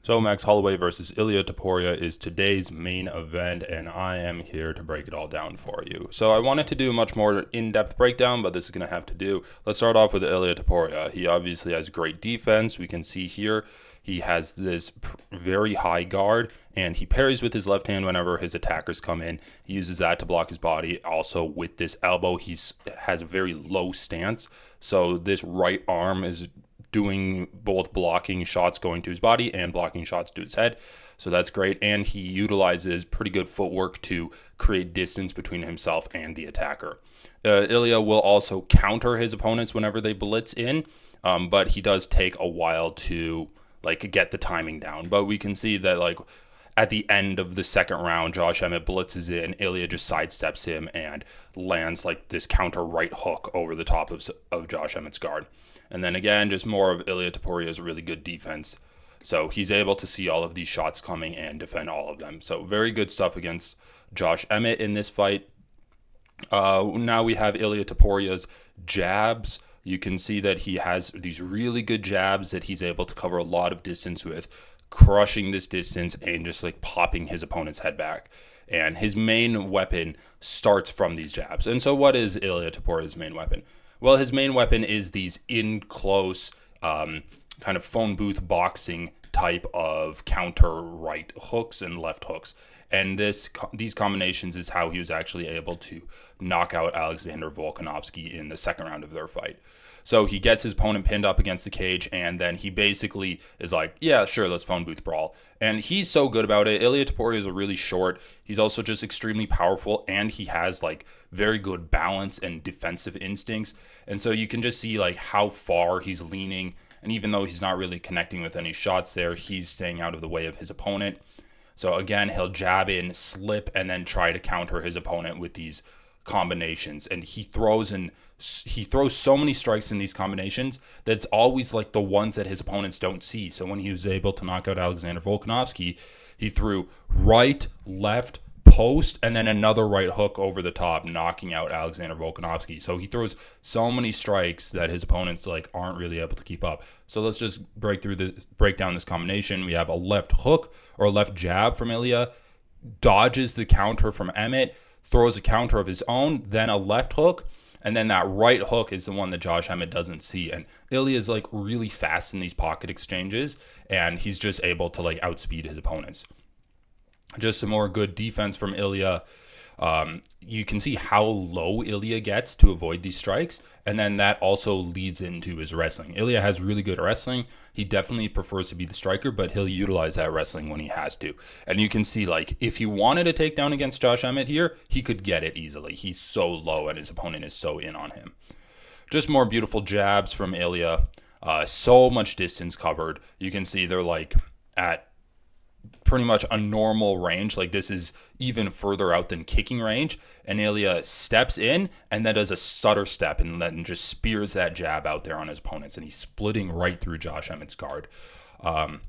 So Max Holloway versus Ilia Topuria is today's main event, and I am here to break it all down for you. So I wanted to do a much more in-depth breakdown, but this is going to have to do. Let's start off with Ilia Topuria. He obviously has great defense. We can see here he has this very high guard, and he parries with his left hand whenever his attackers come in. He uses that to block his body. Also, with this elbow, he has a very low stance, so this right arm is doing both blocking shots going to his body and blocking shots to his head. So that's great. And he utilizes pretty good footwork to create distance between himself and the attacker. Ilia will also counter his opponents whenever they blitz in, but he does take a while to get the timing down. But we can see that at the end of the second round, Josh Emmett blitzes in. Ilia just sidesteps him and lands this counter right hook over the top of Josh Emmett's guard. And then again, just more of Ilia Topuria's really good defense. So he's able to see all of these shots coming and defend all of them. So very good stuff against Josh Emmett in this fight. Now we have Ilia Topuria's jabs. You can see that he has these really good jabs that he's able to cover a lot of distance with, crushing this distance and just popping his opponent's head back. And his main weapon starts from these jabs. And so what is Ilia Topuria's main weapon? Well, his main weapon is these in-close kind of phone booth boxing type of counter right hooks and left hooks. And these combinations is how he was actually able to knock out Alexander Volkanovski in the second round of their fight. So he gets his opponent pinned up against the cage, and then he basically is like, yeah, sure, let's phone booth brawl. And he's so good about it. Ilia Topuria is really short. He's also just extremely powerful, and he has very good balance and defensive instincts. And so you can just see how far he's leaning. And even though he's not really connecting with any shots there, he's staying out of the way of his opponent. So again, he'll jab in, slip, and then try to counter his opponent with these combinations. And he throws so many strikes in these combinations that it's always the ones that his opponents don't see. So when he was able to knock out Alexander Volkanovski, he threw right, left, post, and then another right hook over the top, knocking out Alexander Volkanovski. So he throws so many strikes that his opponents aren't really able to keep up. So let's just break down this combination. We have a left hook or a left jab from Ilia, dodges the counter from Emmett, throws a counter of his own, then a left hook, and then that right hook is the one that Josh Emmett doesn't see. And Ilia is really fast in these pocket exchanges, and he's just able to outspeed his opponents. Just some more good defense from Ilia. You can see how low Ilia gets to avoid these strikes, and then that also leads into his wrestling. Ilia has really good wrestling. He definitely prefers to be the striker, but he'll utilize that wrestling when he has to. And you can see, if he wanted to take down against Josh Emmett here, he could get it easily. He's so low, and his opponent is so in on him. Just more beautiful jabs from Ilia. So much distance covered. You can see they're at pretty much a normal range. This is even further out than kicking range, and Ilia steps in and then does a stutter step and then just spears that jab out there on his opponents, and he's splitting right through Josh Emmett's guard. And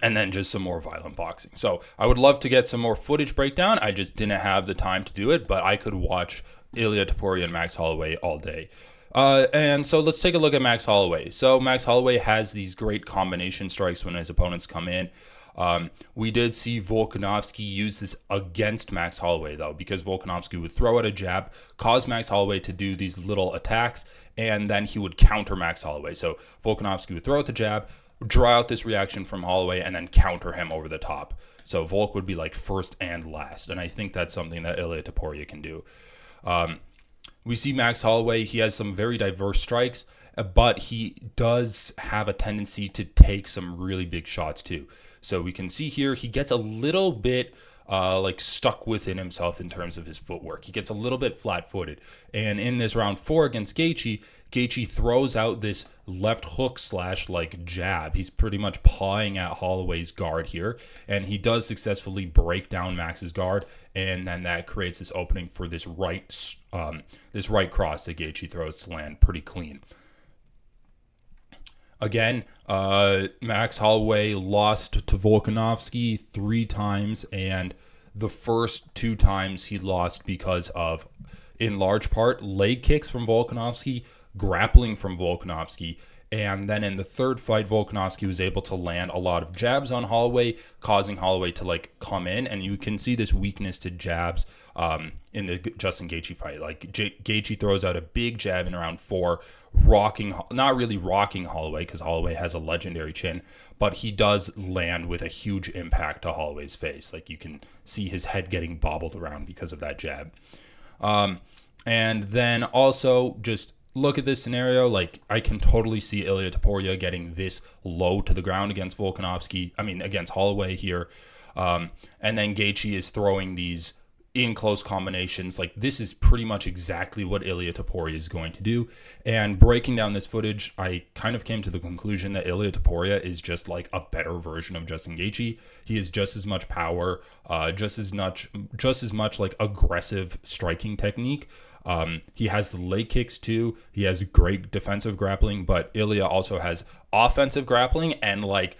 then just some more violent boxing. So I would love to get some more footage breakdown. I just didn't have the time to do it, but I could watch Ilia Topuria and Max Holloway all day. And so let's take a look at Max Holloway. So Max Holloway has these great combination strikes when his opponents come in. We did see Volkanovski use this against Max Holloway, though, because Volkanovski would throw out a jab, cause Max Holloway to do these little attacks, and then he would counter Max Holloway. So Volkanovski would throw out the jab, draw out this reaction from Holloway, and then counter him over the top. So Volk would be first and last, and I think that's something that Ilia Topuria can do. We see Max Holloway, he has some very diverse strikes, but he does have a tendency to take some really big shots too. So we can see here he gets a little bit stuck within himself in terms of his footwork. He gets a little bit flat-footed. And in this round 4 against Gaethje throws out this left hook / jab. He's pretty much pawing at Holloway's guard here, and he does successfully break down Max's guard, and then that creates this opening for this right cross that Gaethje throws to land pretty clean. Again, Max Holloway lost to Volkanovski 3 times, and the first 2 times he lost because of, in large part, leg kicks from Volkanovski, grappling from Volkanovski, And then in the third fight, Volkanovski was able to land a lot of jabs on Holloway, causing Holloway to like come in. And you can see this weakness to jabs in the Justin Gaethje fight. Like Gaethje throws out a big jab in round 4, not really rocking Holloway because Holloway has a legendary chin, but he does land with a huge impact to Holloway's face. Like you can see his head getting bobbled around because of that jab. And then also just look at this scenario. Like I can totally see Ilia Topuria getting this low to the ground against against Holloway here. And then Gaethje is throwing these in close combinations. Like this is pretty much exactly what Ilia Topuria is going to do. And breaking down this footage, I kind of came to the conclusion that Ilia Topuria is just like a better version of Justin Gaethje. He has just as much power, just as much like aggressive striking technique. He has the leg kicks too. He has great defensive grappling, but Ilia also has offensive grappling and like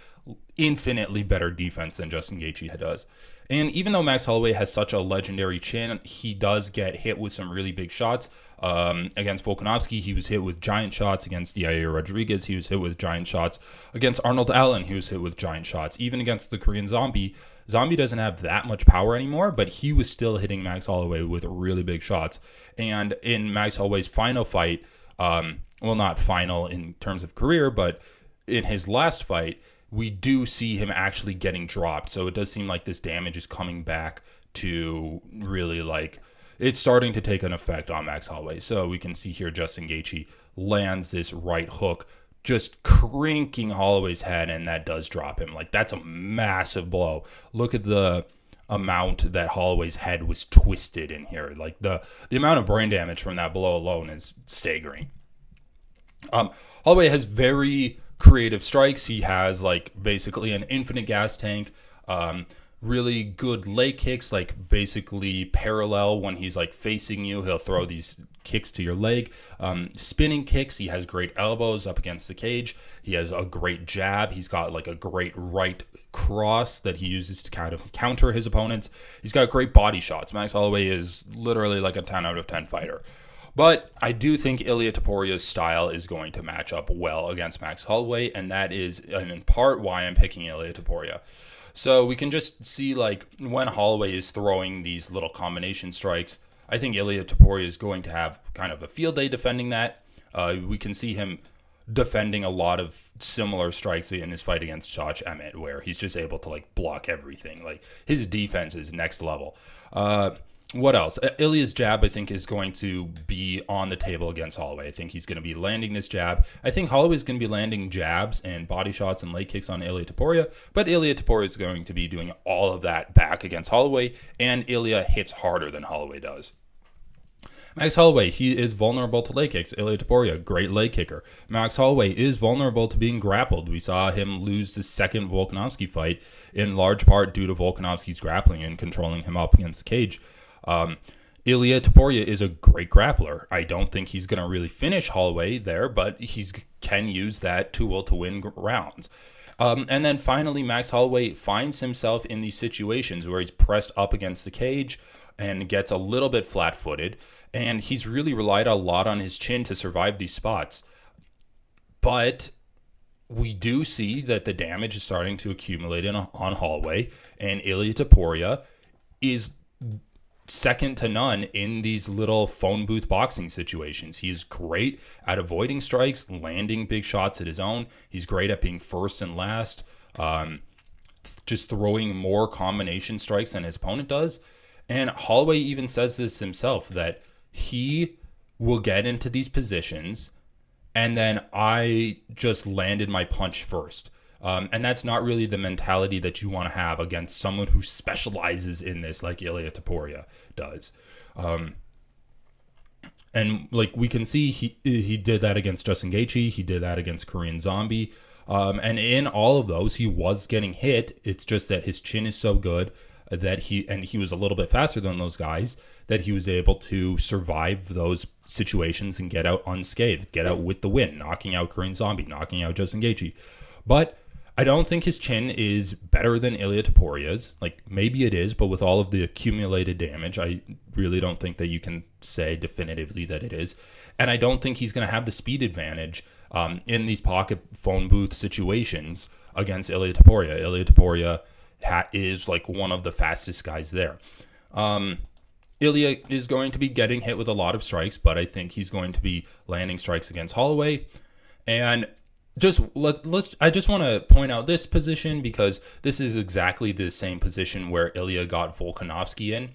infinitely better defense than Justin Gaethje does. And even though Max Holloway has such a legendary chin, he does get hit with some really big shots. Against Volkanovski, he was hit with giant shots. Against Yair Rodriguez, he was hit with giant shots. Against Arnold Allen, he was hit with giant shots. Even against the Korean Zombie, Zombie doesn't have that much power anymore, but he was still hitting Max Holloway with really big shots. And in Max Holloway's final fight, not final in terms of career, but in his last fight, we do see him actually getting dropped. So it does seem like this damage is coming back to really like, it's starting to take an effect on Max Holloway. So we can see here Justin Gaethje lands this right hook, just cranking Holloway's head, and that does drop him. Like that's a massive blow. Look at the amount that Holloway's head was twisted in here. Like the amount of brain damage from that blow alone is staggering. Holloway has very creative strikes. He has like basically an infinite gas tank, really good leg kicks, like basically parallel when he's like facing you, he'll throw these kicks to your leg. Spinning kicks, he has great elbows up against the cage. He has a great jab. He's got like a great right cross that he uses to kind of counter his opponents. He's got great body shots. Max Holloway is literally like a 10 out of 10 fighter. But I do think Ilia Topuria's style is going to match up well against Max Holloway, and that is in part why I'm picking Ilia Topuria. So we can just see like when Holloway is throwing these little combination strikes, I think Ilia Topuria is going to have kind of a field day defending that. We can see him defending a lot of similar strikes in his fight against Josh Emmett, where he's just able to like block everything. Like his defense is next level. What else? Ilia's jab, I think, is going to be on the table against Holloway. I think he's going to be landing this jab. I think Holloway's going to be landing jabs and body shots and leg kicks on Ilia Topuria, but Ilia Topuria is going to be doing all of that back against Holloway, and Ilia hits harder than Holloway does. Max Holloway, he is vulnerable to leg kicks. Ilia Topuria, great leg kicker. Max Holloway is vulnerable to being grappled. We saw him lose the second Volkanovski fight in large part due to Volkanovski's grappling and controlling him up against the cage. Ilia Topuria is a great grappler. I don't think he's going to really finish Holloway there, but he can use that tool to win rounds. And then finally, Max Holloway finds himself in these situations where he's pressed up against the cage and gets a little bit flat-footed, and he's really relied a lot on his chin to survive these spots. But we do see that the damage is starting to accumulate on Holloway, and Ilia Topuria is second to none in these little phone booth boxing situations. He is great at avoiding strikes, landing big shots at his own. He's great at being first and last, just throwing more combination strikes than his opponent does. And Holloway even says this himself, that he will get into these positions and then I just landed my punch first. And that's not really the mentality that you want to have against someone who specializes in this like Ilia Topuria does. And like we can see, he did that against Justin Gaethje. He did that against Korean Zombie. And in all of those, he was getting hit. It's just that his chin is so good that he was a little bit faster than those guys, that he was able to survive those situations and get out unscathed, get out with the win, knocking out Korean Zombie, knocking out Justin Gaethje. But I don't think his chin is better than Ilia Topuria's. Like, maybe it is, but with all of the accumulated damage, I really don't think that you can say definitively that it is. And I don't think he's going to have the speed advantage in these pocket phone booth situations against Ilia Topuria. Ilia Topuria is like one of the fastest guys there. Ilia is going to be getting hit with a lot of strikes, but I think he's going to be landing strikes against Holloway. And I just want to point out this position because this is exactly the same position where Ilia got Volkanovski in.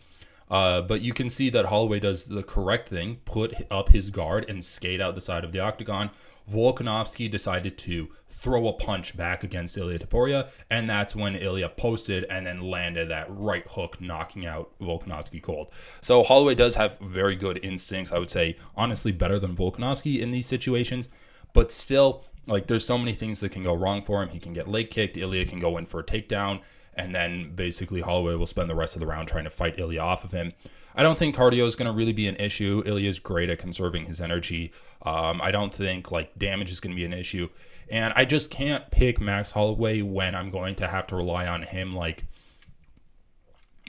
But you can see that Holloway does the correct thing, put up his guard and skate out the side of the octagon. Volkanovski decided to throw a punch back against Ilia Topuria, and that's when Ilia posted and then landed that right hook, knocking out Volkanovski cold. So Holloway does have very good instincts, I would say, honestly better than Volkanovski in these situations, but still, like, there's so many things that can go wrong for him. He can get leg kicked, Ilia can go in for a takedown, and then basically Holloway will spend the rest of the round trying to fight Ilia off of him. I don't think cardio is going to really be an issue. Ilia is great at conserving his energy. I don't think like damage is going to be an issue. And I just can't pick Max Holloway when I'm going to have to rely on him like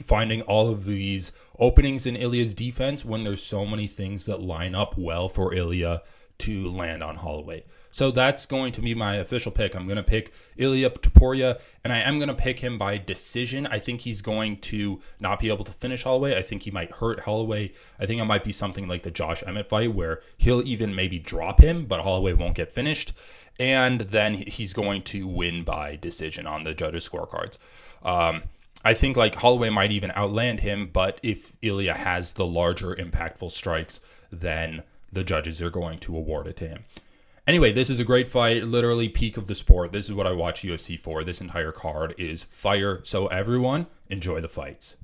finding all of these openings in Ilia's defense when there's so many things that line up well for Ilia to land on Holloway. So that's going to be my official pick. I'm going to pick Ilia Topuria, and I am going to pick him by decision. I think he's going to not be able to finish Holloway. I think he might hurt Holloway. I think it might be something like the Josh Emmett fight where he'll even maybe drop him, but Holloway won't get finished. And then he's going to win by decision on the judges' scorecards. I think like Holloway might even outland him, but if Ilia has the larger impactful strikes, then the judges are going to award it to him. Anyway, this is a great fight, literally peak of the sport. This is what I watch UFC for. This entire card is fire. So everyone, enjoy the fights.